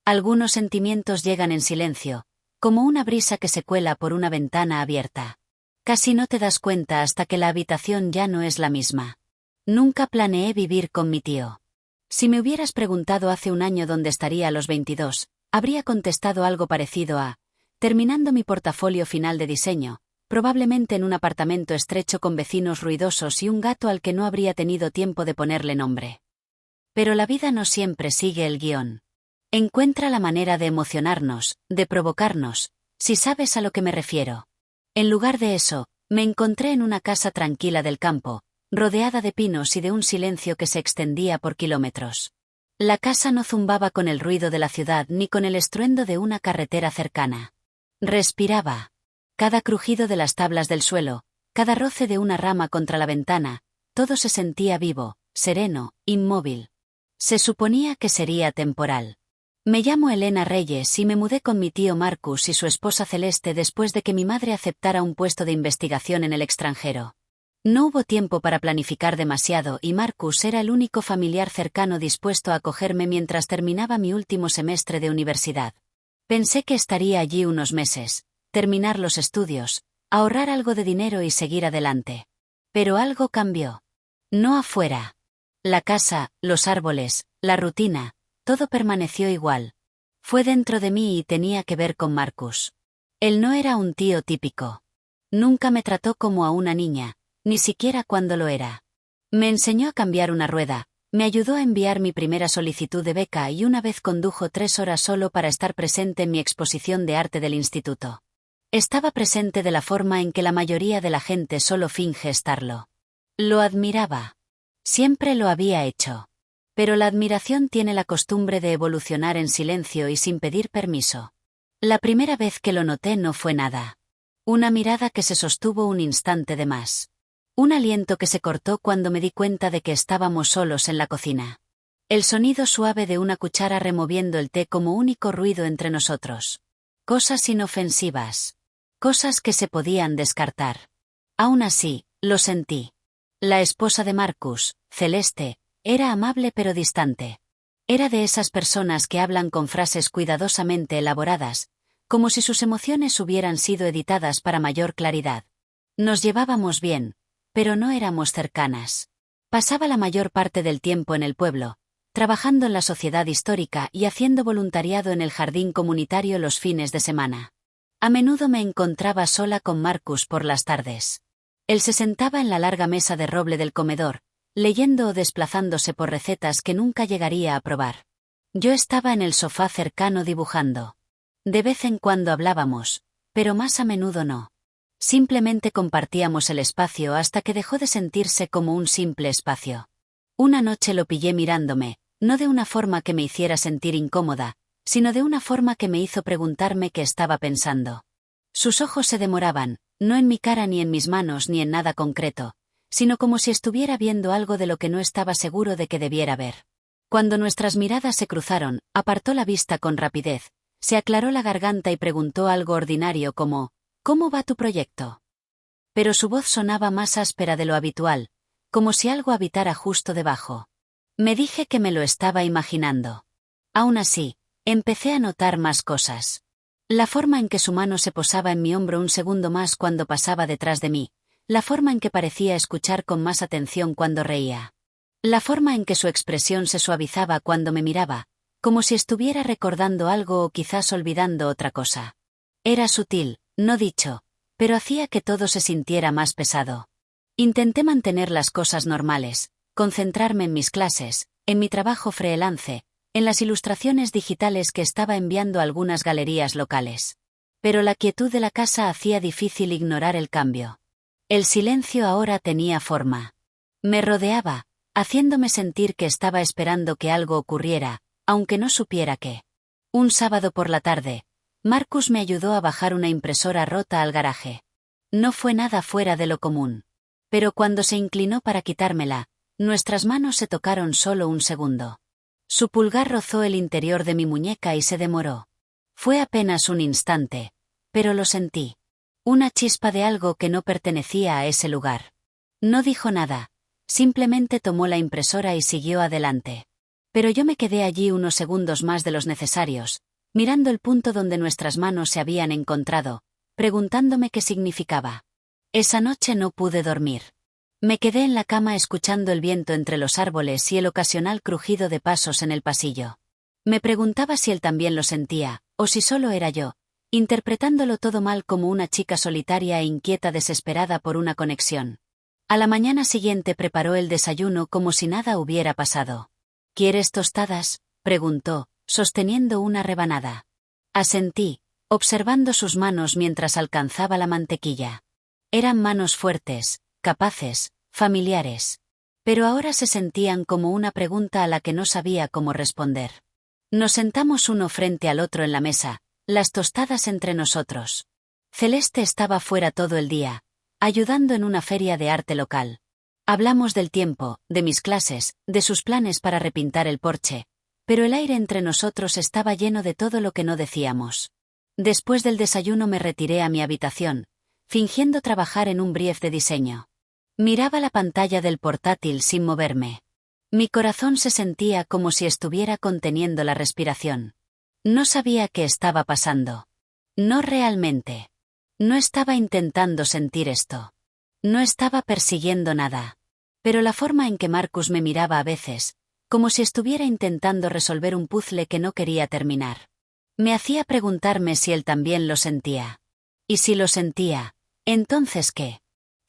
Algunos sentimientos llegan en silencio, como una brisa que se cuela por una ventana abierta. Casi no te das cuenta hasta que la habitación ya no es la misma. Nunca planeé vivir con mi tío. Si me hubieras preguntado hace un año dónde estaría a los 22, habría contestado algo parecido a: terminando mi portafolio final de diseño, probablemente en un apartamento estrecho con vecinos ruidosos y un gato al que no habría tenido tiempo de ponerle nombre. Pero la vida no siempre sigue el guión. Encuentra la manera de emocionarnos, de provocarnos, si sabes a lo que me refiero. En lugar de eso, me encontré en una casa tranquila del campo, rodeada de pinos y de un silencio que se extendía por kilómetros. La casa no zumbaba con el ruido de la ciudad ni con el estruendo de una carretera cercana. Respiraba. Cada crujido de las tablas del suelo, cada roce de una rama contra la ventana, todo se sentía vivo, sereno, inmóvil. Se suponía que sería temporal. Me llamo Elena Reyes y me mudé con mi tío Marcus y su esposa Celeste después de que mi madre aceptara un puesto de investigación en el extranjero. No hubo tiempo para planificar demasiado y Marcus era el único familiar cercano dispuesto a acogerme mientras terminaba mi último semestre de universidad. Pensé que estaría allí unos meses, terminar los estudios, ahorrar algo de dinero y seguir adelante. Pero algo cambió. No afuera. La casa, los árboles, la rutina, todo permaneció igual. Fue dentro de mí y tenía que ver con Marcus. Él no era un tío típico. Nunca me trató como a una niña, ni siquiera cuando lo era. Me enseñó a cambiar una rueda, me ayudó a enviar mi primera solicitud de beca y una vez condujo 3 horas solo para estar presente en mi exposición de arte del instituto. Estaba presente de la forma en que la mayoría de la gente solo finge estarlo. Lo admiraba. Siempre lo había hecho. Pero la admiración tiene la costumbre de evolucionar en silencio y sin pedir permiso. La primera vez que lo noté no fue nada. Una mirada que se sostuvo un instante de más. Un aliento que se cortó cuando me di cuenta de que estábamos solos en la cocina. El sonido suave de una cuchara removiendo el té como único ruido entre nosotros. Cosas inofensivas. Cosas que se podían descartar. Aún así, lo sentí. La esposa de Marcus, Celeste, era amable pero distante. Era de esas personas que hablan con frases cuidadosamente elaboradas, como si sus emociones hubieran sido editadas para mayor claridad. Nos llevábamos bien, pero no éramos cercanas. Pasaba la mayor parte del tiempo en el pueblo, trabajando en la sociedad histórica y haciendo voluntariado en el jardín comunitario los fines de semana. A menudo me encontraba sola con Marcus por las tardes. Él se sentaba en la larga mesa de roble del comedor, leyendo o desplazándose por recetas que nunca llegaría a probar. Yo estaba en el sofá cercano dibujando. De vez en cuando hablábamos, pero más a menudo no. Simplemente compartíamos el espacio hasta que dejó de sentirse como un simple espacio. Una noche lo pillé mirándome, no de una forma que me hiciera sentir incómoda, sino de una forma que me hizo preguntarme qué estaba pensando. Sus ojos se demoraban, no en mi cara ni en mis manos ni en nada concreto, sino como si estuviera viendo algo de lo que no estaba seguro de que debiera ver. Cuando nuestras miradas se cruzaron, apartó la vista con rapidez, se aclaró la garganta y preguntó algo ordinario como: ¿cómo va tu proyecto? Pero su voz sonaba más áspera de lo habitual, como si algo habitara justo debajo. Me dije que me lo estaba imaginando. Aún así, empecé a notar más cosas. La forma en que su mano se posaba en mi hombro un segundo más cuando pasaba detrás de mí, la forma en que parecía escuchar con más atención cuando reía. La forma en que su expresión se suavizaba cuando me miraba, como si estuviera recordando algo o quizás olvidando otra cosa. Era sutil, no dicho, pero hacía que todo se sintiera más pesado. Intenté mantener las cosas normales, concentrarme en mis clases, en mi trabajo freelance, en las ilustraciones digitales que estaba enviando a algunas galerías locales. Pero la quietud de la casa hacía difícil ignorar el cambio. El silencio ahora tenía forma. Me rodeaba, haciéndome sentir que estaba esperando que algo ocurriera, aunque no supiera qué. Un sábado por la tarde, Marcus me ayudó a bajar una impresora rota al garaje. No fue nada fuera de lo común. Pero cuando se inclinó para quitármela, nuestras manos se tocaron solo un segundo. Su pulgar rozó el interior de mi muñeca y se demoró. Fue apenas un instante, pero lo sentí. Una chispa de algo que no pertenecía a ese lugar. No dijo nada, simplemente tomó la impresora y siguió adelante. Pero yo me quedé allí unos segundos más de los necesarios, mirando el punto donde nuestras manos se habían encontrado, preguntándome qué significaba. Esa noche no pude dormir. Me quedé en la cama escuchando el viento entre los árboles y el ocasional crujido de pasos en el pasillo. Me preguntaba si él también lo sentía, o si solo era yo, interpretándolo todo mal como una chica solitaria e inquieta desesperada por una conexión. A la mañana siguiente preparó el desayuno como si nada hubiera pasado. ¿Quieres tostadas?, preguntó, sosteniendo una rebanada. Asentí, observando sus manos mientras alcanzaba la mantequilla. Eran manos fuertes, capaces, familiares. Pero ahora se sentían como una pregunta a la que no sabía cómo responder. Nos sentamos uno frente al otro en la mesa, las tostadas entre nosotros. Celeste estaba fuera todo el día, ayudando en una feria de arte local. Hablamos del tiempo, de mis clases, de sus planes para repintar el porche, pero el aire entre nosotros estaba lleno de todo lo que no decíamos. Después del desayuno me retiré a mi habitación, fingiendo trabajar en un brief de diseño. Miraba la pantalla del portátil sin moverme. Mi corazón se sentía como si estuviera conteniendo la respiración. No sabía qué estaba pasando. No realmente. No estaba intentando sentir esto. No estaba persiguiendo nada. Pero la forma en que Marcus me miraba a veces, como si estuviera intentando resolver un puzzle que no quería terminar, me hacía preguntarme si él también lo sentía. Y si lo sentía, ¿entonces qué?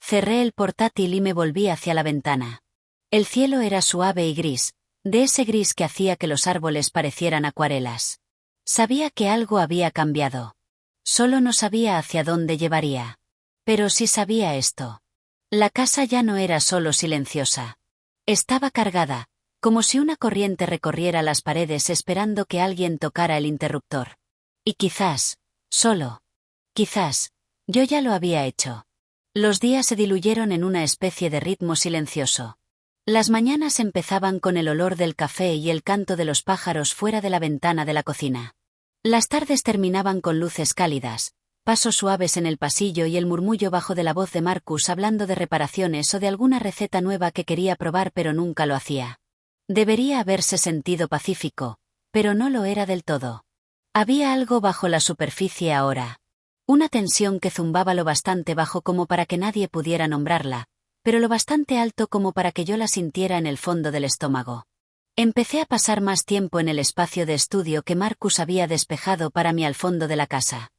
Cerré el portátil y me volví hacia la ventana. El cielo era suave y gris, de ese gris que hacía que los árboles parecieran acuarelas. Sabía que algo había cambiado. Solo no sabía hacia dónde llevaría. Pero sí sabía esto. La casa ya no era solo silenciosa. Estaba cargada, como si una corriente recorriera las paredes esperando que alguien tocara el interruptor. Y quizás, quizás, yo ya lo había hecho. Los días se diluyeron en una especie de ritmo silencioso. Las mañanas empezaban con el olor del café y el canto de los pájaros fuera de la ventana de la cocina. Las tardes terminaban con luces cálidas, pasos suaves en el pasillo y el murmullo bajo de la voz de Marcus hablando de reparaciones o de alguna receta nueva que quería probar pero nunca lo hacía. Debería haberse sentido pacífico, pero no lo era del todo. Había algo bajo la superficie ahora. Una tensión que zumbaba lo bastante bajo como para que nadie pudiera nombrarla, pero lo bastante alto como para que yo la sintiera en el fondo del estómago. Empecé a pasar más tiempo en el espacio de estudio que Marcus había despejado para mí al fondo de la casa.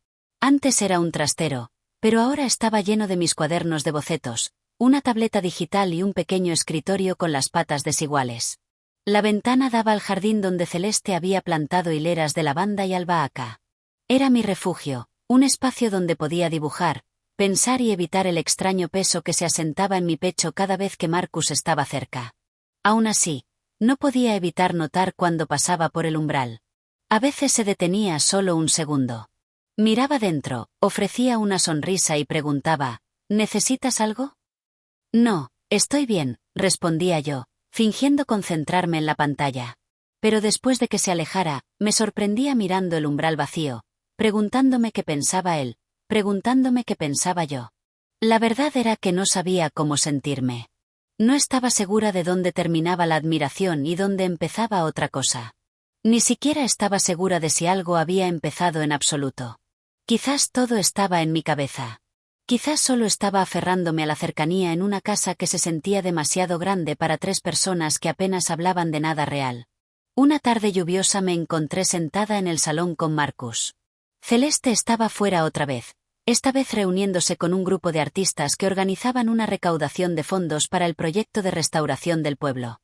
Antes era un trastero, pero ahora estaba lleno de mis cuadernos de bocetos, una tableta digital y un pequeño escritorio con las patas desiguales. La ventana daba al jardín donde Celeste había plantado hileras de lavanda y albahaca. Era mi refugio, un espacio donde podía dibujar, pensar y evitar el extraño peso que se asentaba en mi pecho cada vez que Marcus estaba cerca. Aún así, no podía evitar notar cuando pasaba por el umbral. A veces se detenía solo un segundo. Miraba dentro, ofrecía una sonrisa y preguntaba, ¿necesitas algo? No, estoy bien, respondía yo, fingiendo concentrarme en la pantalla. Pero después de que se alejara, me sorprendía mirando el umbral vacío, preguntándome qué pensaba él, preguntándome qué pensaba yo. La verdad era que no sabía cómo sentirme. No estaba segura de dónde terminaba la admiración y dónde empezaba otra cosa. Ni siquiera estaba segura de si algo había empezado en absoluto. Quizás todo estaba en mi cabeza. Quizás solo estaba aferrándome a la cercanía en una casa que se sentía demasiado grande para 3 personas que apenas hablaban de nada real. Una tarde lluviosa me encontré sentada en el salón con Marcus. Celeste estaba fuera otra vez, esta vez reuniéndose con un grupo de artistas que organizaban una recaudación de fondos para el proyecto de restauración del pueblo.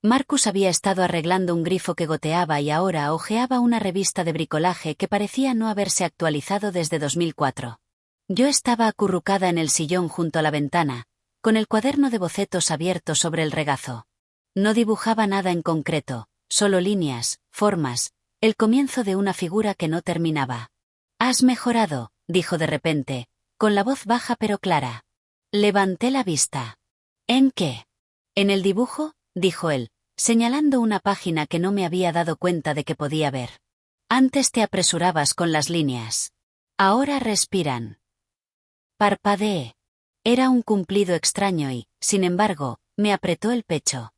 Marcus había estado arreglando un grifo que goteaba y ahora hojeaba una revista de bricolaje que parecía no haberse actualizado desde 2004. Yo estaba acurrucada en el sillón junto a la ventana, con el cuaderno de bocetos abierto sobre el regazo. No dibujaba nada en concreto, solo líneas, formas, el comienzo de una figura que no terminaba. «Has mejorado», dijo de repente, con la voz baja pero clara. Levanté la vista. «¿En qué?» «En el dibujo», dijo él, señalando una página que no me había dado cuenta de que podía ver. «Antes te apresurabas con las líneas. Ahora respiran». Parpadeé. Era un cumplido extraño y, sin embargo, me apretó el pecho.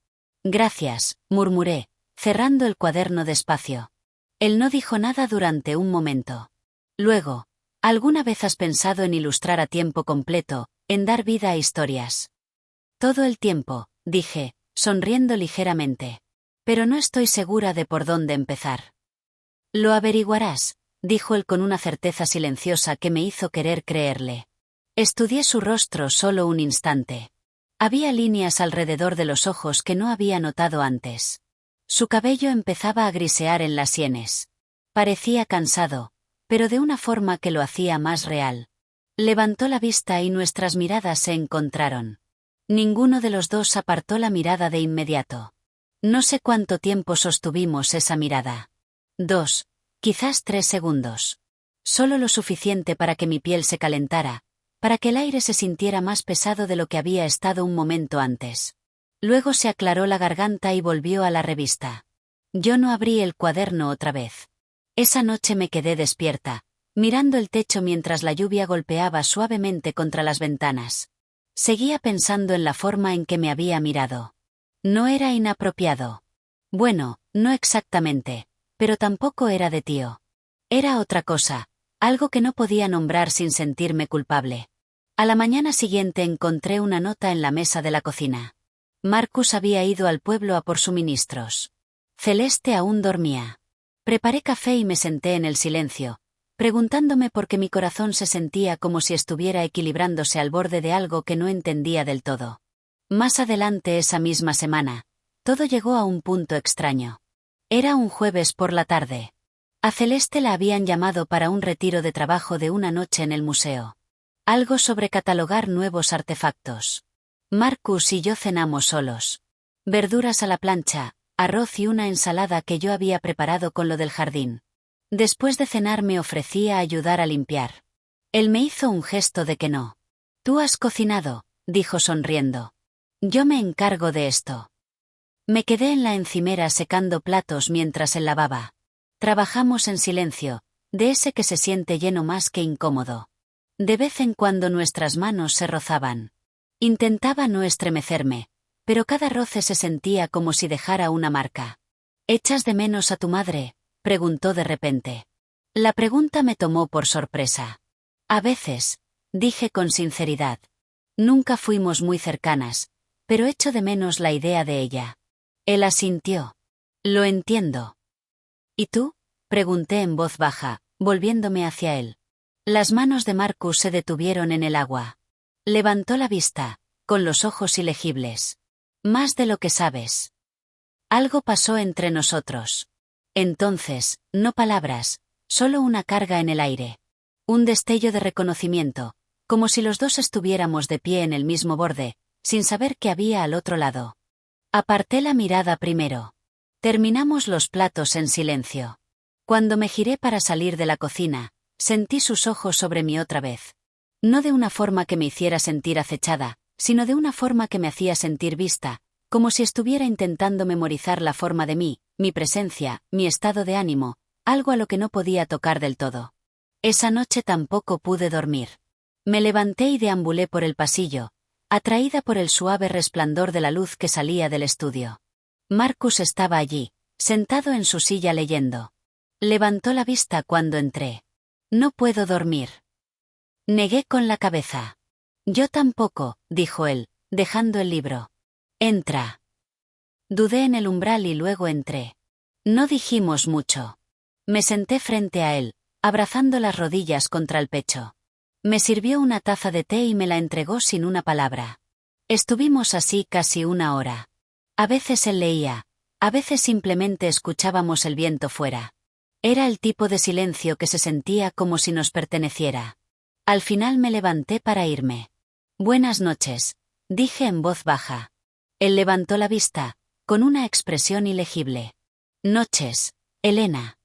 «Gracias», murmuré, cerrando el cuaderno despacio. Él no dijo nada durante un momento. Luego, ¿alguna vez has pensado en ilustrar a tiempo completo, en dar vida a historias? Todo el tiempo, dije, sonriendo ligeramente. Pero no estoy segura de por dónde empezar. Lo averiguarás, dijo él con una certeza silenciosa que me hizo querer creerle. Estudié su rostro solo un instante. Había líneas alrededor de los ojos que no había notado antes. Su cabello empezaba a grisear en las sienes. Parecía cansado, pero de una forma que lo hacía más real. Levantó la vista y nuestras miradas se encontraron. Ninguno de los dos apartó la mirada de inmediato. No sé cuánto tiempo sostuvimos esa mirada. 2, quizás 3 segundos. Solo lo suficiente para que mi piel se calentara, para que el aire se sintiera más pesado de lo que había estado un momento antes. Luego se aclaró la garganta y volvió a la revista. Yo no abrí el cuaderno otra vez. Esa noche me quedé despierta, mirando el techo mientras la lluvia golpeaba suavemente contra las ventanas. Seguía pensando en la forma en que me había mirado. No era inapropiado. Bueno, no exactamente, pero tampoco era de tío. Era otra cosa, algo que no podía nombrar sin sentirme culpable. A la mañana siguiente encontré una nota en la mesa de la cocina. Marcus había ido al pueblo a por suministros. Celeste aún dormía. Preparé café y me senté en el silencio, preguntándome por qué mi corazón se sentía como si estuviera equilibrándose al borde de algo que no entendía del todo. Más adelante esa misma semana, todo llegó a un punto extraño. Era un jueves por la tarde. A Celeste la habían llamado para un retiro de trabajo de una noche en el museo. Algo sobre catalogar nuevos artefactos. Marcus y yo cenamos solos. Verduras a la plancha, arroz y una ensalada que yo había preparado con lo del jardín. Después de cenar me ofrecí a ayudar a limpiar. Él me hizo un gesto de que no. «Tú has cocinado», dijo sonriendo. «Yo me encargo de esto». Me quedé en la encimera secando platos mientras él lavaba. Trabajamos en silencio, de ese que se siente lleno más que incómodo. De vez en cuando nuestras manos se rozaban. Intentaba no estremecerme, pero cada roce se sentía como si dejara una marca. «¿Echas de menos a tu madre?», preguntó de repente. La pregunta me tomó por sorpresa. «A veces», dije con sinceridad. «Nunca fuimos muy cercanas, pero echo de menos la idea de ella». Él asintió. «Lo entiendo». «¿Y tú?», pregunté en voz baja, volviéndome hacia él. Las manos de Marcus se detuvieron en el agua. Levantó la vista, con los ojos ilegibles. «Más de lo que sabes». Algo pasó entre nosotros. Entonces, no palabras, solo una carga en el aire. Un destello de reconocimiento, como si los dos estuviéramos de pie en el mismo borde, sin saber qué había al otro lado. Aparté la mirada primero. Terminamos los platos en silencio. Cuando me giré para salir de la cocina, sentí sus ojos sobre mí otra vez. No de una forma que me hiciera sentir acechada, sino de una forma que me hacía sentir vista, como si estuviera intentando memorizar la forma de mí, mi presencia, mi estado de ánimo, algo a lo que no podía tocar del todo. Esa noche tampoco pude dormir. Me levanté y deambulé por el pasillo, atraída por el suave resplandor de la luz que salía del estudio. Marcus estaba allí, sentado en su silla leyendo. Levantó la vista cuando entré. «No puedo dormir». Negué con la cabeza. «Yo tampoco», dijo él, dejando el libro. «Entra». Dudé en el umbral y luego entré. No dijimos mucho. Me senté frente a él, abrazando las rodillas contra el pecho. Me sirvió una taza de té y me la entregó sin una palabra. Estuvimos así casi una hora. A veces él leía, a veces simplemente escuchábamos el viento fuera. Era el tipo de silencio que se sentía como si nos perteneciera. Al final me levanté para irme. «Buenas noches», dije en voz baja. Él levantó la vista, con una expresión ilegible. «Noches, Elena».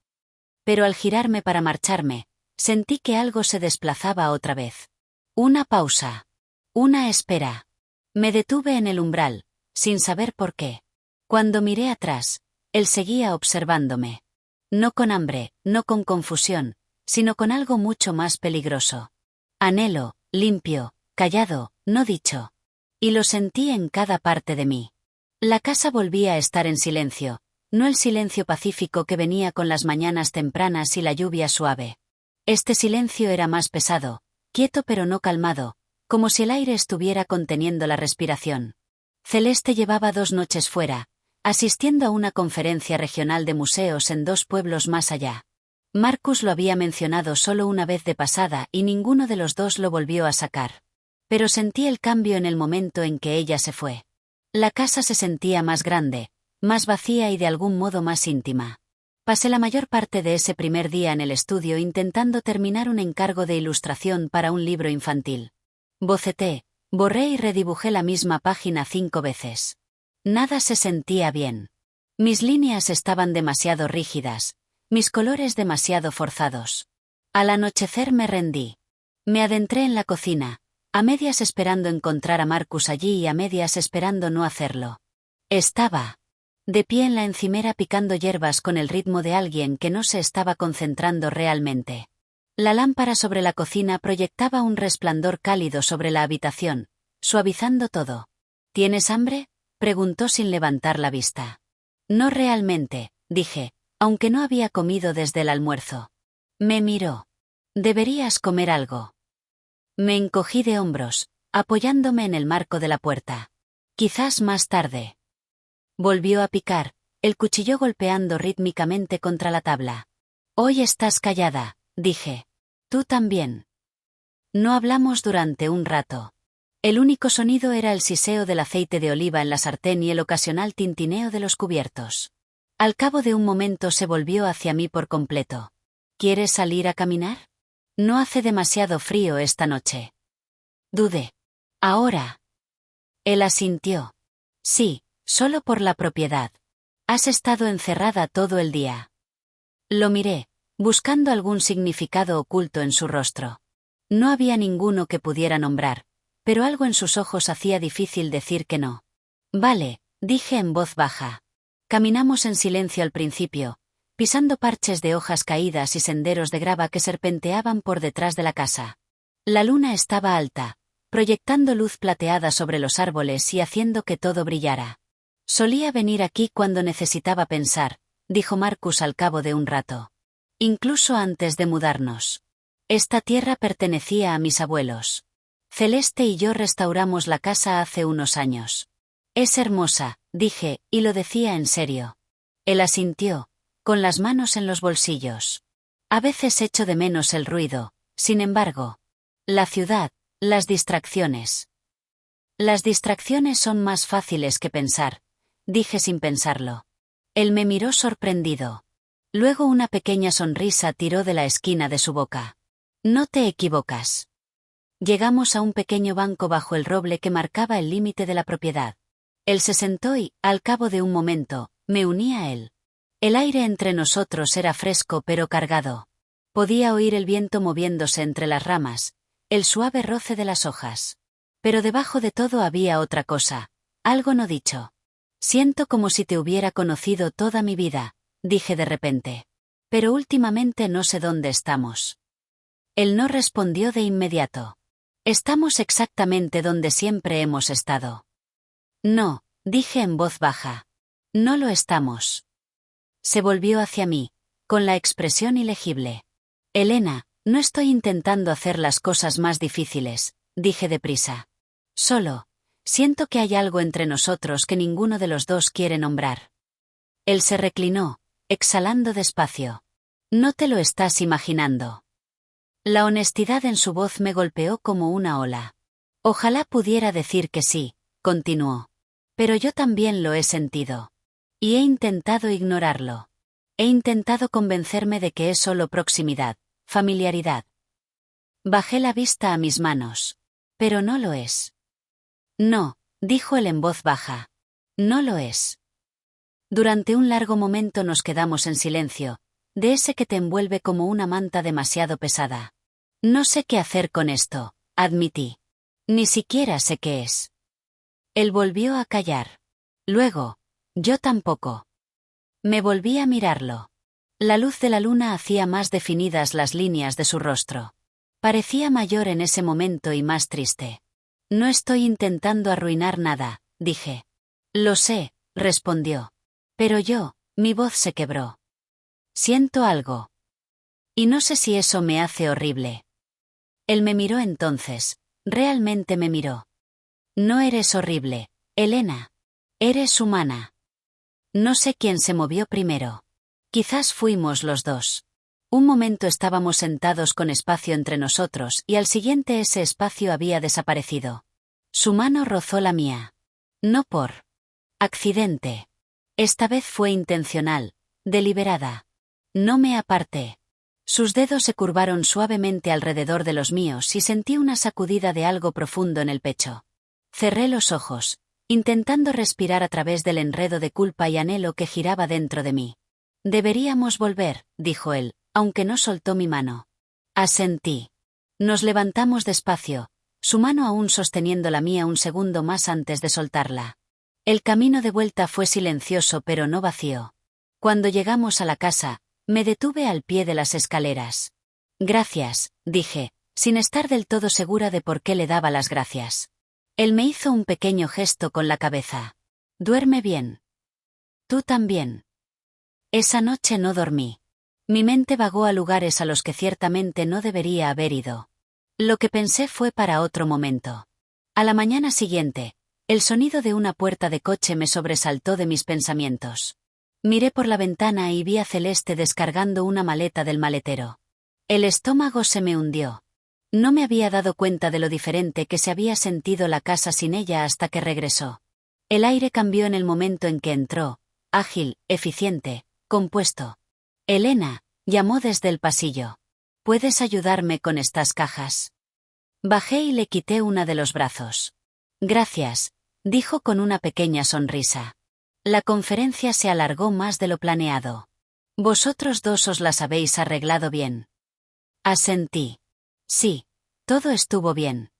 Pero al girarme para marcharme, sentí que algo se desplazaba otra vez. Una pausa. Una espera. Me detuve en el umbral, sin saber por qué. Cuando miré atrás, él seguía observándome. No con hambre, no con confusión, sino con algo mucho más peligroso. Anhelo, limpio, callado, no dicho. Y lo sentí en cada parte de mí. La casa volvía a estar en silencio, no el silencio pacífico que venía con las mañanas tempranas y la lluvia suave. Este silencio era más pesado, quieto pero no calmado, como si el aire estuviera conteniendo la respiración. Celeste llevaba 2 noches fuera, asistiendo a una conferencia regional de museos en 2 pueblos más allá. Marcus lo había mencionado solo una vez de pasada y ninguno de los dos lo volvió a sacar. Pero sentí el cambio en el momento en que ella se fue. La casa se sentía más grande, más vacía y de algún modo más íntima. Pasé la mayor parte de ese primer día en el estudio intentando terminar un encargo de ilustración para un libro infantil. Boceté, borré y redibujé la misma página 5 veces. Nada se sentía bien. Mis líneas estaban demasiado rígidas, mis colores demasiado forzados. Al anochecer me rendí. Me adentré en la cocina, a medias esperando encontrar a Marcus allí y a medias esperando no hacerlo. Estaba de pie en la encimera picando hierbas con el ritmo de alguien que no se estaba concentrando realmente. La lámpara sobre la cocina proyectaba un resplandor cálido sobre la habitación, suavizando todo. ¿Tienes hambre?, preguntó sin levantar la vista. No realmente, dije, aunque no había comido desde el almuerzo. Me miró. Deberías comer algo. Me encogí de hombros, apoyándome en el marco de la puerta. Quizás más tarde. Volvió a picar, el cuchillo golpeando rítmicamente contra la tabla. Hoy estás callada, dije. Tú también. No hablamos durante un rato. El único sonido era el siseo del aceite de oliva en la sartén y el ocasional tintineo de los cubiertos. Al cabo de un momento se volvió hacia mí por completo. ¿Quieres salir a caminar? No hace demasiado frío esta noche. Dudé. Ahora. Él asintió. Sí, solo por la propiedad. Has estado encerrada todo el día. Lo miré, buscando algún significado oculto en su rostro. No había ninguno que pudiera nombrar, pero algo en sus ojos hacía difícil decir que no. Vale, dije en voz baja. Caminamos en silencio al principio, pisando parches de hojas caídas y senderos de grava que serpenteaban por detrás de la casa. La luna estaba alta, proyectando luz plateada sobre los árboles y haciendo que todo brillara. Solía venir aquí cuando necesitaba pensar, dijo Marcus al cabo de un rato. Incluso antes de mudarnos. Esta tierra pertenecía a mis abuelos. Celeste y yo restauramos la casa hace unos años. Es hermosa, dije, y lo decía en serio. Él asintió, con las manos en los bolsillos. A veces echo de menos el ruido, sin embargo. La ciudad, las distracciones. Las distracciones son más fáciles que pensar, dije sin pensarlo. Él me miró sorprendido. Luego una pequeña sonrisa tiró de la esquina de su boca. No te equivocas. Llegamos a un pequeño banco bajo el roble que marcaba el límite de la propiedad. Él se sentó y, al cabo de un momento, me uní a él. El aire entre nosotros era fresco pero cargado. Podía oír el viento moviéndose entre las ramas, el suave roce de las hojas. Pero debajo de todo había otra cosa, algo no dicho. Siento como si te hubiera conocido toda mi vida, dije de repente. Pero últimamente no sé dónde estamos. Él no respondió de inmediato. Estamos exactamente donde siempre hemos estado. No, dije en voz baja. No lo estamos. Se volvió hacia mí, con la expresión ilegible. Elena, no estoy intentando hacer las cosas más difíciles, dije deprisa. Solo, siento que hay algo entre nosotros que ninguno de los dos quiere nombrar. Él se reclinó, exhalando despacio. No te lo estás imaginando. La honestidad en su voz me golpeó como una ola. Ojalá pudiera decir que sí, continuó. Pero yo también lo he sentido. Y he intentado ignorarlo. He intentado convencerme de que es solo proximidad, familiaridad. Bajé la vista a mis manos. Pero no lo es. No, dijo él en voz baja. No lo es. Durante un largo momento nos quedamos en silencio, de ese que te envuelve como una manta demasiado pesada. No sé qué hacer con esto, admití. Ni siquiera sé qué es. Él volvió a callar. Luego, yo tampoco. Me volví a mirarlo. La luz de la luna hacía más definidas las líneas de su rostro. Parecía mayor en ese momento y más triste. No estoy intentando arruinar nada, dije. Lo sé, respondió. Pero yo, Mi voz se quebró. Siento algo. Y no sé si eso me hace horrible. Él me miró entonces. Realmente me miró. No eres horrible, Elena. Eres humana. No sé quién se movió primero. Quizás fuimos los dos. Un momento estábamos sentados con espacio entre nosotros y al siguiente ese espacio había desaparecido. Su mano rozó la mía. No por accidente. Esta vez fue intencional, deliberada. No me aparté. Sus dedos se curvaron suavemente alrededor de los míos y sentí una sacudida de algo profundo en el pecho. Cerré los ojos, intentando respirar a través del enredo de culpa y anhelo que giraba dentro de mí. Deberíamos volver, dijo él, aunque no soltó mi mano. Asentí. Nos levantamos despacio, su mano aún sosteniendo la mía un segundo más antes de soltarla. El camino de vuelta fue silencioso pero no vacío. Cuando llegamos a la casa, me detuve al pie de las escaleras. Gracias, dije, sin estar del todo segura de por qué le daba las gracias. Él me hizo un pequeño gesto con la cabeza. Duerme bien. Tú también. Esa noche no dormí. Mi mente vagó a lugares a los que ciertamente no debería haber ido. Lo que pensé fue para otro momento. A la mañana siguiente, el sonido de una puerta de coche me sobresaltó de mis pensamientos. Miré por la ventana y vi a Celeste descargando una maleta del maletero. El estómago se me hundió. No me había dado cuenta de lo diferente que se había sentido la casa sin ella hasta que regresó. El aire cambió en el momento en que entró, ágil, eficiente, compuesto. Elena, llamó desde el pasillo. ¿Puedes ayudarme con estas cajas? Bajé y le quité una de los brazos. Gracias, dijo con una pequeña sonrisa. La conferencia se alargó más de lo planeado. Vosotros dos os las habéis arreglado bien. Asentí. Sí, todo estuvo bien.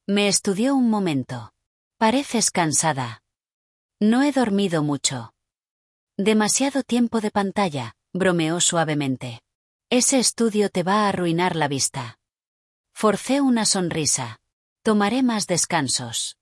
Me estudió un momento. Pareces cansada. No he dormido mucho. Demasiado tiempo de pantalla, bromeó suavemente. Ese estudio te va a arruinar la vista. Forcé una sonrisa. Tomaré más descansos.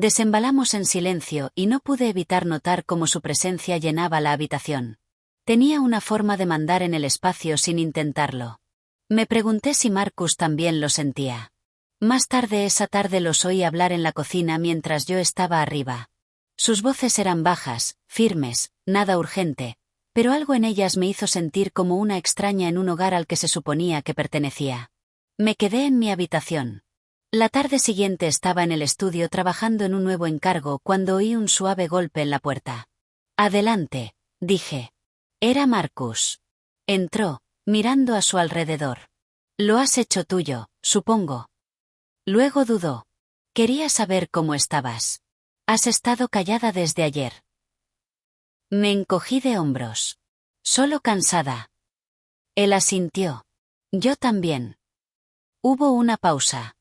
Desembalamos en silencio y no pude evitar notar cómo su presencia llenaba la habitación. Tenía una forma de mandar en el espacio sin intentarlo. Me pregunté si Marcus también lo sentía. Más tarde esa tarde los oí hablar en la cocina mientras yo estaba arriba. Sus voces eran bajas, firmes, nada urgente, pero algo en ellas me hizo sentir como una extraña en un hogar al que se suponía que pertenecía. Me quedé en mi habitación. La tarde siguiente estaba en el estudio trabajando en un nuevo encargo cuando oí un suave golpe en la puerta. Adelante, dije. Era Marcus. Entró, mirando a su alrededor. Lo has hecho tuyo, supongo. Luego dudó. Quería saber cómo estabas. Has estado callada desde ayer. Me encogí de hombros. Solo cansada. Él asintió. Yo también. Hubo una pausa.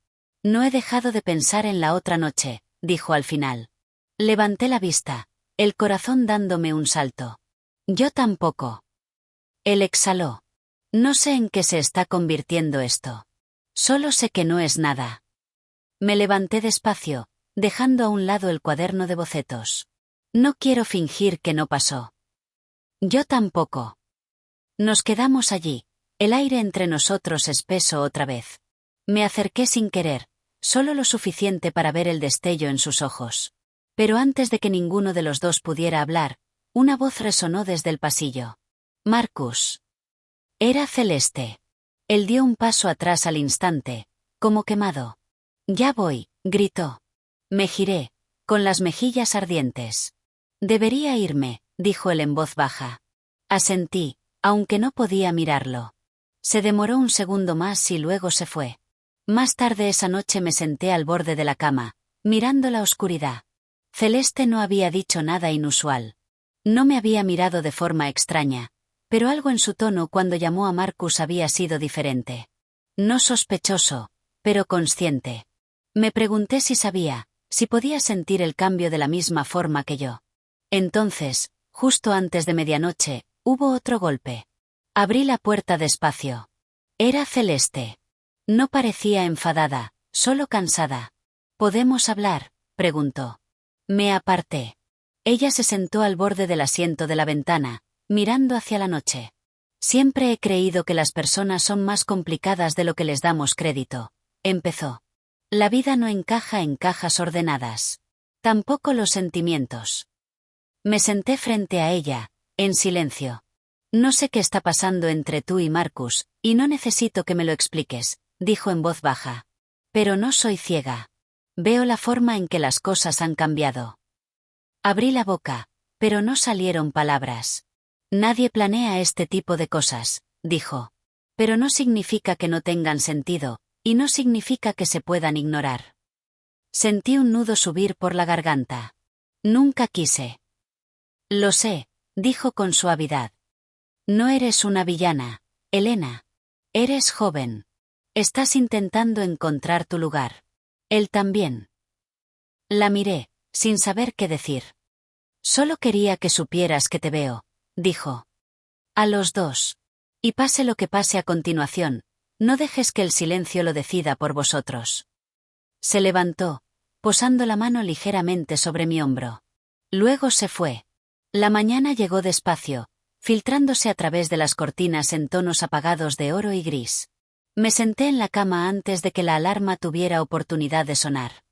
No he dejado de pensar en la otra noche, dijo al final. Levanté la vista, el corazón dándome un salto. Yo tampoco. Él exhaló. No sé en qué se está convirtiendo esto. Solo sé que no es nada. Me levanté despacio, dejando a un lado el cuaderno de bocetos. No quiero fingir que no pasó. Yo tampoco. Nos quedamos allí, el aire entre nosotros espeso otra vez. Me acerqué sin querer, solo lo suficiente para ver el destello en sus ojos. Pero antes de que ninguno de los dos pudiera hablar, una voz resonó desde el pasillo. Marcus. Era Celeste. Él dio un paso atrás al instante, como quemado. Ya voy, gritó. Me giré, con las mejillas ardientes. Debería irme, dijo él en voz baja. Asentí, aunque no podía mirarlo. Se demoró un segundo más y luego se fue. Más tarde esa noche me senté al borde de la cama, mirando la oscuridad. Celeste no había dicho nada inusual. No me había mirado de forma extraña, pero algo en su tono cuando llamó a Marcus había sido diferente. No sospechoso, pero consciente. Me pregunté si sabía, si podía sentir el cambio de la misma forma que yo. Entonces, justo antes de medianoche, hubo otro golpe. Abrí la puerta despacio. Era Celeste. No parecía enfadada, solo cansada. ¿Podemos hablar?, preguntó. Me aparté. Ella se sentó al borde del asiento de la ventana, mirando hacia la noche. Siempre he creído que las personas son más complicadas de lo que les damos crédito. Empezó. La vida no encaja en cajas ordenadas. Tampoco los sentimientos. Me senté frente a ella, en silencio. No sé qué está pasando entre tú y Marcus, y no necesito que me lo expliques, dijo en voz baja. Pero no soy ciega. Veo la forma en que las cosas han cambiado. Abrí la boca, pero no salieron palabras. Nadie planea este tipo de cosas, dijo. Pero no significa que no tengan sentido, y no significa que se puedan ignorar. Sentí un nudo subir por la garganta. Nunca quise. Lo sé, dijo con suavidad. No eres una villana, Elena. Eres joven. Estás intentando encontrar tu lugar. Él también. La miré, sin saber qué decir. Solo quería que supieras que te veo, dijo. A los dos. Y pase lo que pase a continuación, no dejes que el silencio lo decida por vosotros. Se levantó, posando la mano ligeramente sobre mi hombro. Luego se fue. La mañana llegó despacio, filtrándose a través de las cortinas en tonos apagados de oro y gris. Me senté en la cama antes de que la alarma tuviera oportunidad de sonar.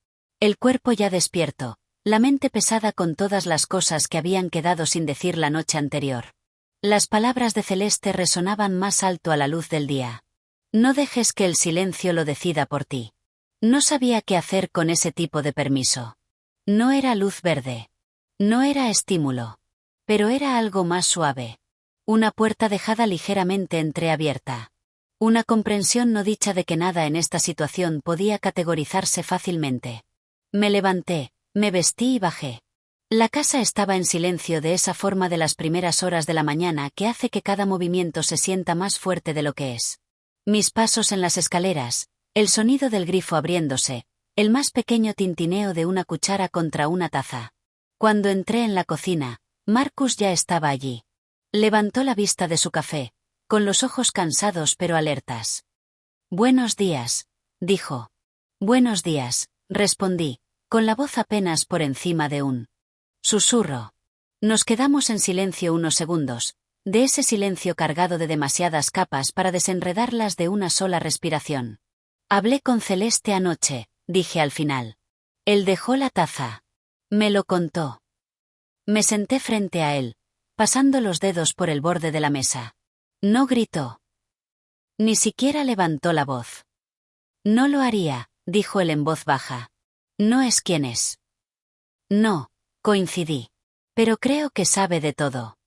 El cuerpo ya despierto, la mente pesada con todas las cosas que habían quedado sin decir la noche anterior. Las palabras de Celeste resonaban más alto a la luz del día. No dejes que el silencio lo decida por ti. No sabía qué hacer con ese tipo de permiso. No era luz verde. No era estímulo. Pero era algo más suave. Una puerta dejada ligeramente entreabierta. Una comprensión no dicha de que nada en esta situación podía categorizarse fácilmente. Me levanté, me vestí y bajé. La casa estaba en silencio de esa forma de las primeras horas de la mañana que hace que cada movimiento se sienta más fuerte de lo que es. Mis pasos en las escaleras, el sonido del grifo abriéndose, el más pequeño tintineo de una cuchara contra una taza. Cuando entré en la cocina, Marcus ya estaba allí. Levantó la vista de su café, con los ojos cansados pero alertas. Buenos días, dijo. Buenos días, respondí, con la voz apenas por encima de un susurro. Nos quedamos en silencio unos segundos, de ese silencio cargado de demasiadas capas para desenredarlas de una sola respiración. Hablé con Celeste anoche, dije al final. Él dejó la taza. Me lo contó. Me senté frente a él, pasando los dedos por el borde de la mesa. No gritó. Ni siquiera levantó la voz. No lo haría, dijo él en voz baja. No es quien es. No, coincidí. Pero creo que sabe de todo.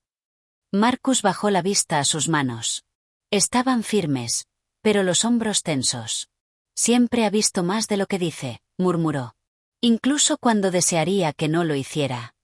Marcus bajó la vista a sus manos. Estaban firmes, pero los hombros tensos. Siempre ha visto más de lo que dice, murmuró. Incluso cuando desearía que no lo hiciera.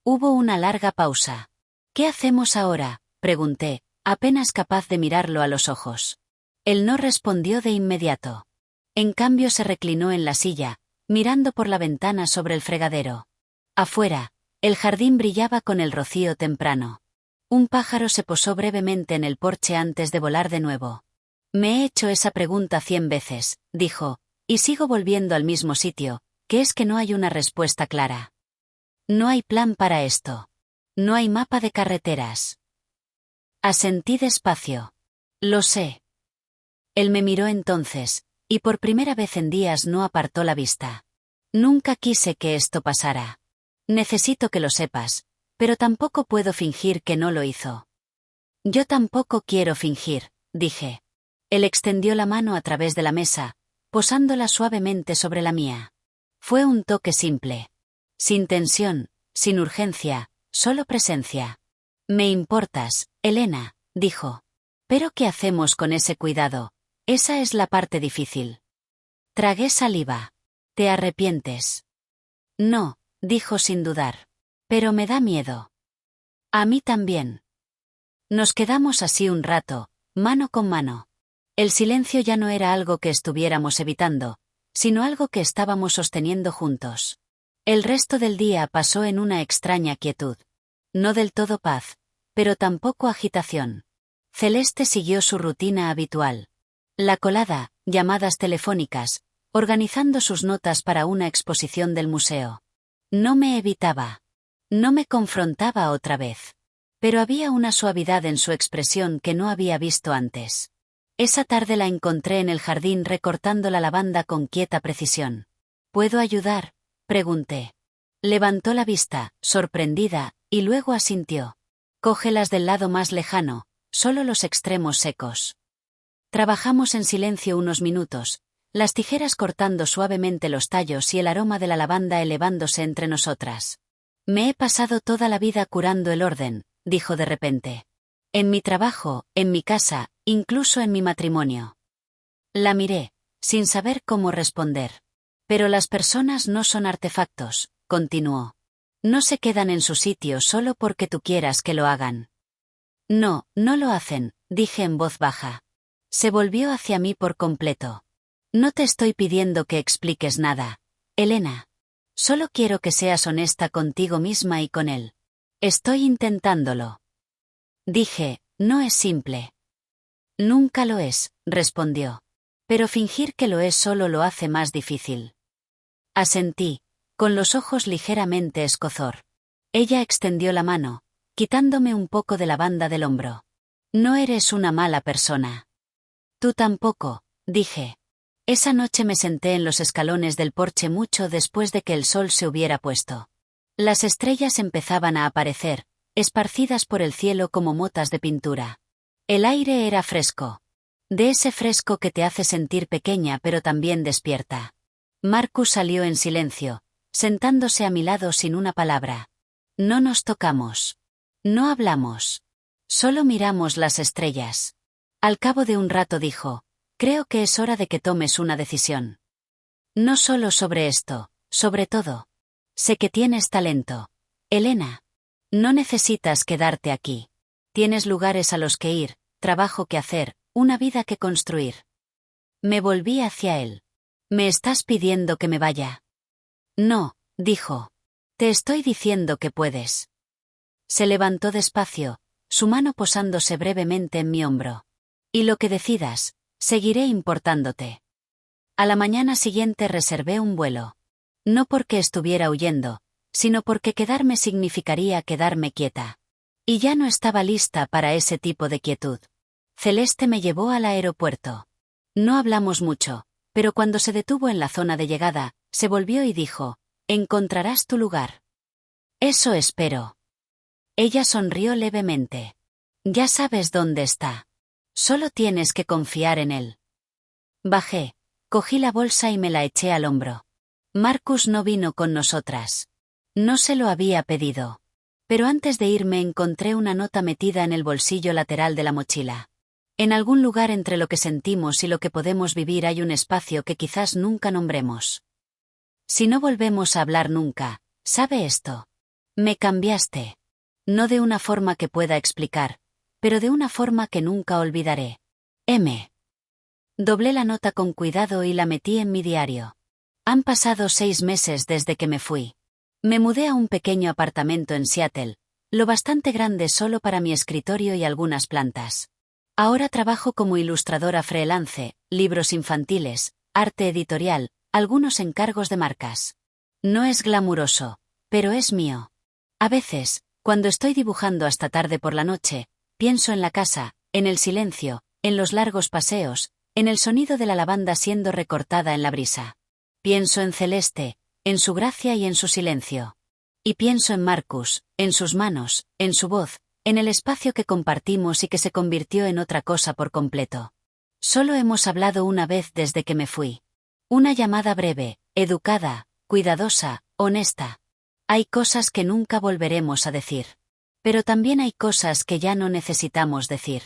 Hubo una larga pausa. ¿Qué hacemos ahora?, pregunté, apenas capaz de mirarlo a los ojos. Él no respondió de inmediato. En cambio se reclinó en la silla, mirando por la ventana sobre el fregadero. Afuera, el jardín brillaba con el rocío temprano. Un pájaro se posó brevemente en el porche antes de volar de nuevo. Me he hecho esa pregunta 100 veces, dijo, y sigo volviendo al mismo sitio, que es que no hay una respuesta clara. No hay plan para esto. No hay mapa de carreteras. Asentí despacio. Lo sé. Él me miró entonces, y por primera vez en días no apartó la vista. Nunca quise que esto pasara. Necesito que lo sepas, pero tampoco puedo fingir que no lo hizo. Yo tampoco quiero fingir, dije. Él extendió la mano a través de la mesa, posándola suavemente sobre la mía. Fue un toque simple. Sin tensión, sin urgencia, solo presencia. Me importas, Elena, dijo. Pero ¿qué hacemos con ese cuidado? Esa es la parte difícil. Tragué saliva. ¿Te arrepientes? No, dijo sin dudar. Pero me da miedo. A mí también. Nos quedamos así un rato, mano con mano. El silencio ya no era algo que estuviéramos evitando, sino algo que estábamos sosteniendo juntos. El resto del día pasó en una extraña quietud. No del todo paz, pero tampoco agitación. Celeste siguió su rutina habitual. La colada, llamadas telefónicas, organizando sus notas para una exposición del museo. No me evitaba. No me confrontaba otra vez. Pero había una suavidad en su expresión que no había visto antes. Esa tarde la encontré en el jardín recortando la lavanda con quieta precisión. ¿Puedo ayudar?, pregunté. Levantó la vista, sorprendida, y luego asintió. Cógelas del lado más lejano, solo los extremos secos. Trabajamos en silencio unos minutos, las tijeras cortando suavemente los tallos y el aroma de la lavanda elevándose entre nosotras. Me he pasado toda la vida curando el orden, dijo de repente. En mi trabajo, en mi casa, incluso en mi matrimonio. La miré, sin saber cómo responder. Pero las personas no son artefactos, continuó. No se quedan en su sitio solo porque tú quieras que lo hagan. No, no lo hacen, dije en voz baja. Se volvió hacia mí por completo. No te estoy pidiendo que expliques nada, Elena. Solo quiero que seas honesta contigo misma y con él. Estoy intentándolo. Dije, no es simple. Nunca lo es, respondió. Pero fingir que lo es solo lo hace más difícil. Asentí, con los ojos ligeramente escozor. Ella extendió la mano, quitándome un poco de la banda del hombro. No eres una mala persona. Tú tampoco, dije. Esa noche me senté en los escalones del porche mucho después de que el sol se hubiera puesto. Las estrellas empezaban a aparecer, esparcidas por el cielo como motas de pintura. El aire era fresco. De ese fresco que te hace sentir pequeña pero también despierta. Marcus salió en silencio, sentándose a mi lado sin una palabra. No nos tocamos. No hablamos. Solo miramos las estrellas. Al cabo de un rato dijo, creo que es hora de que tomes una decisión. No solo sobre esto, sobre todo. Sé que tienes talento. Elena. No necesitas quedarte aquí. Tienes lugares a los que ir, trabajo que hacer, una vida que construir. Me volví hacia él. ¿Me estás pidiendo que me vaya? No, dijo. Te estoy diciendo que puedes. Se levantó despacio, su mano posándose brevemente en mi hombro. Y lo que decidas, seguiré importándote. A la mañana siguiente reservé un vuelo. No porque estuviera huyendo, sino porque quedarme significaría quedarme quieta. Y ya no estaba lista para ese tipo de quietud. Celeste me llevó al aeropuerto. No hablamos mucho, pero cuando se detuvo en la zona de llegada, se volvió y dijo, encontrarás tu lugar. Eso espero. Ella sonrió levemente. Ya sabes dónde está. Solo tienes que confiar en él. Bajé, cogí la bolsa y me la eché al hombro. Marcus no vino con nosotras. No se lo había pedido. Pero antes de irme encontré una nota metida en el bolsillo lateral de la mochila. En algún lugar entre lo que sentimos y lo que podemos vivir hay un espacio que quizás nunca nombremos. Si no volvemos a hablar nunca, ¿sabe esto? Me cambiaste. No de una forma que pueda explicar, pero de una forma que nunca olvidaré. M. Doblé la nota con cuidado y la metí en mi diario. Han pasado 6 meses desde que me fui. Me mudé a un pequeño apartamento en Seattle, lo bastante grande solo para mi escritorio y algunas plantas. Ahora trabajo como ilustradora freelance, libros infantiles, arte editorial, algunos encargos de marcas. No es glamuroso, pero es mío. A veces, cuando estoy dibujando hasta tarde por la noche, pienso en la casa, en el silencio, en los largos paseos, en el sonido de la lavanda siendo recortada en la brisa. Pienso en Celeste, en su gracia y en su silencio. Y pienso en Marcus, en sus manos, en su voz, en el espacio que compartimos y que se convirtió en otra cosa por completo. Solo hemos hablado una vez desde que me fui. Una llamada breve, educada, cuidadosa, honesta. Hay cosas que nunca volveremos a decir. Pero también hay cosas que ya no necesitamos decir.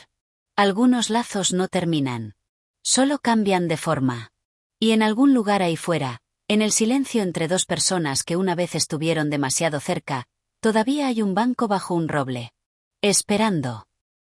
Algunos lazos no terminan. Solo cambian de forma. Y en algún lugar ahí fuera, en el silencio entre dos personas que una vez estuvieron demasiado cerca, todavía hay un banco bajo un roble. Esperando.